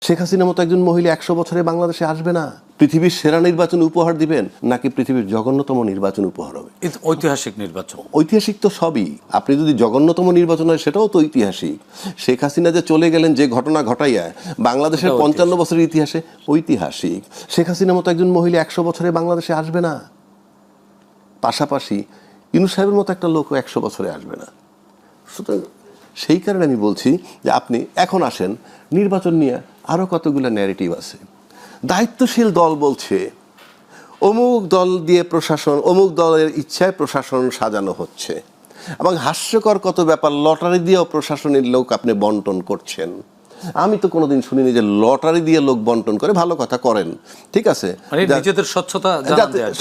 শেখ হাসিনার মতো একজন মহিলা 100 বছরে বাংলাদেশে আসবে না। পৃথিবীর সেরা নির্বাচন উপহার দিবেন নাকি পৃথিবীর জঘন্যতম নির্বাচন উপহার হবে? ঐতিহাসিক নির্বাচন। ঐতিহাসিক তো সবই। আপনি যদি জঘন্যতম নির্বাচন হয় সেটাও তো ঐতিহাসিক। শেখ হাসিনা যে চলে গেলেন যে ঘটনা ঘটাইয়া, বাংলাদেশের 55 বছরের ইতিহাসে ঐতিহাসিক। শেখ হাসিনার মতো একজন মহিলা 100 বছরে বাংলাদেশে আসবে না। পাশাপাশি ইউনূস সাহেবের মতো একটা লোকও 100 বছরে আসবে না। সুতরাং সেই কারণে আমি বলছি যে আপনি এখন আসেন, নির্বাচন নিয়ে আরও কতগুলো ন্যারেটিভ আছে। দায়িত্বশীল দল বলছে অমুক দল দিয়ে প্রশাসন, অমুক দলের ইচ্ছায় প্রশাসন সাজানো হচ্ছে, এবং হাস্যকর কত ব্যাপার, লটারি দিয়েও প্রশাসনের লোক আপনি বন্টন করছেন। আমি তো কোনোদিন শুনিনি যে লটারি দিয়ে লোক বন্টন করে। ভালো কথা করেন, ঠিক আছে, নিজেদের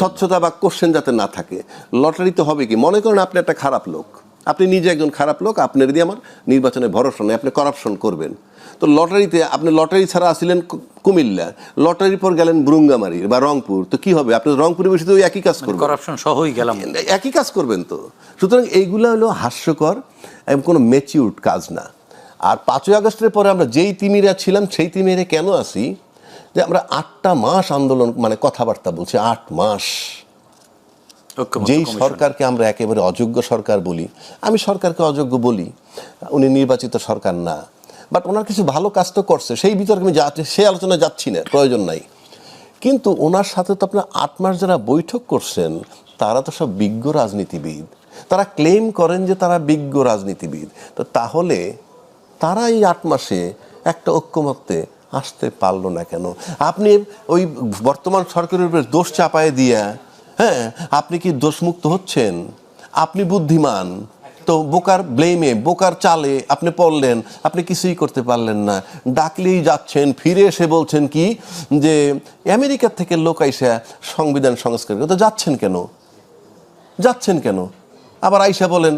স্বচ্ছতা বা কোশ্চেন যাতে না থাকে। লটারি তো হবে কি, মনে করেন আপনি একটা খারাপ লোক, আপনি নিজে একজন খারাপ লোক, আপনার দিয়ে আমার নির্বাচনে ভরসা নেই, আপনি করাপশন করবেন। তো লটারিতে আপনি লটারি ছাড়া আসিলেন কুমিল্লা, লটারির পর গেলেন বুরুঙ্গামারি বা রংপুর, তো কি হবে? আপনি রংপুরে বসে তো একই কাজ করবেন, করাপশন সহই গেলাম, একই কাজ করবেন। তো সুতরাং এইগুলো হলো হাস্যকর এবং কোনো ম্যাচিউরড কাজ না। আর 5ই আগস্টের পরে আমরা যেই তিমিরা ছিলাম সেই তিমিরে কেন আসি, যে আমরা 8টা মাস আন্দোলন মানে কথাবার্তা বলছি, 8 মাস। যেই সরকারকে আমরা একেবারে অযোগ্য সরকার বলি, আমি সরকারকে অযোগ্য বলি, উনি নির্বাচিত সরকার না, বাট ওনার কিছু ভালো কাজ তো করছে, সেই বিতর্কে আমি সেই আলোচনায় যাচ্ছি না, প্রয়োজন নাই। কিন্তু ওনার সাথে তো আপনার 8 মাস যারা বৈঠক করছেন তারা তো সব বিজ্ঞ রাজনীতিবিদ, তারা ক্লেম করেন যে তারা বিজ্ঞ রাজনীতিবিদ। তো তাহলে তারা এই 8 মাসে একটা ঐক্যমত্যে আসতে পারলো না কেন? আপনি ওই বর্তমান সরকারের উপরে দোষ চাপায় দিয়া, হ্যাঁ, আপনি কি দোষমুক্ত হচ্ছেন? আপনি বুদ্ধিমান, তো বোকার ব্লেমে, বোকার চালে আপনি পড়লেন, আপনি কিছুই করতে পারলেন না, ডাকলেই যাচ্ছেন, ফিরে এসে বলছেন কি যে আমেরিকার থেকে লোক আইসা সংবিধান সংস্কার করতে যাচ্ছেন কেন? আবার আইসা বলেন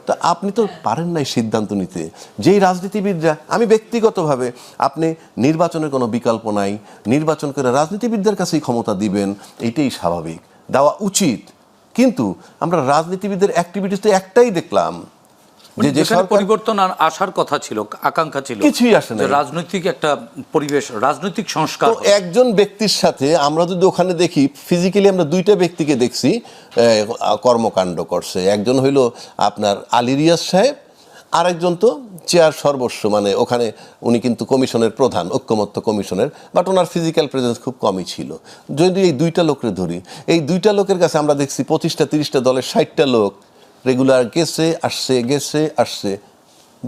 তা আপনি তো পারেন নাই সিদ্ধান্ত নিতে। যেই রাজনীতিবিদরা, আমি ব্যক্তিগতভাবে, আপনি নির্বাচনের কোনো বিকল্প নাই, নির্বাচন করে রাজনীতিবিদদের কাছেই ক্ষমতা দিবেন, এইটাই স্বাভাবিক, দেওয়া উচিত। কিন্তু আমরা রাজনীতিবিদদের অ্যাক্টিভিটিস তো একটাই দেখলাম, যে পরিবর্তন আসার কথা ছিল, আকাঙ্ক্ষা ছিল, কিছুই আসে না। রাজনৈতিক একটা পরিবেশ, রাজনৈতিক সংস্কার। একজন ব্যক্তির সাথে আমরা যদি ওখানে দেখি, ফিজিক্যালি আমরা 2টা ব্যক্তিকে দেখছি কর্মকাণ্ড করছে। একজন হইল আপনার আলী রিয়াজ সাহেব, আরেকজন তো চেয়ার সর্বস্ব, মানে ওখানে উনি কিন্তু কমিশনের প্রধান, ঐক্যমত্য কমিশনের, বাট ওনার ফিজিক্যাল প্রেজেন্স খুব কমই ছিল। যদি এই 2টা লোককে ধরি, এই 2টা লোকের কাছে আমরা দেখছি 25টা 30টা দলের 60টা লোক রেগুলার গেছে আসছে।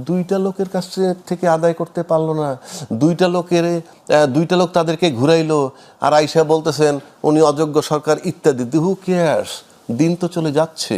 2টা লোকের কাছে থেকে আদায় করতে পারলো না। 2টা লোক তাদেরকে ঘুরাইলো, আর আইসা বলতেছেন উনি অযোগ্য সরকার ইত্যাদি। Who cares? দিন তো চলে যাচ্ছে।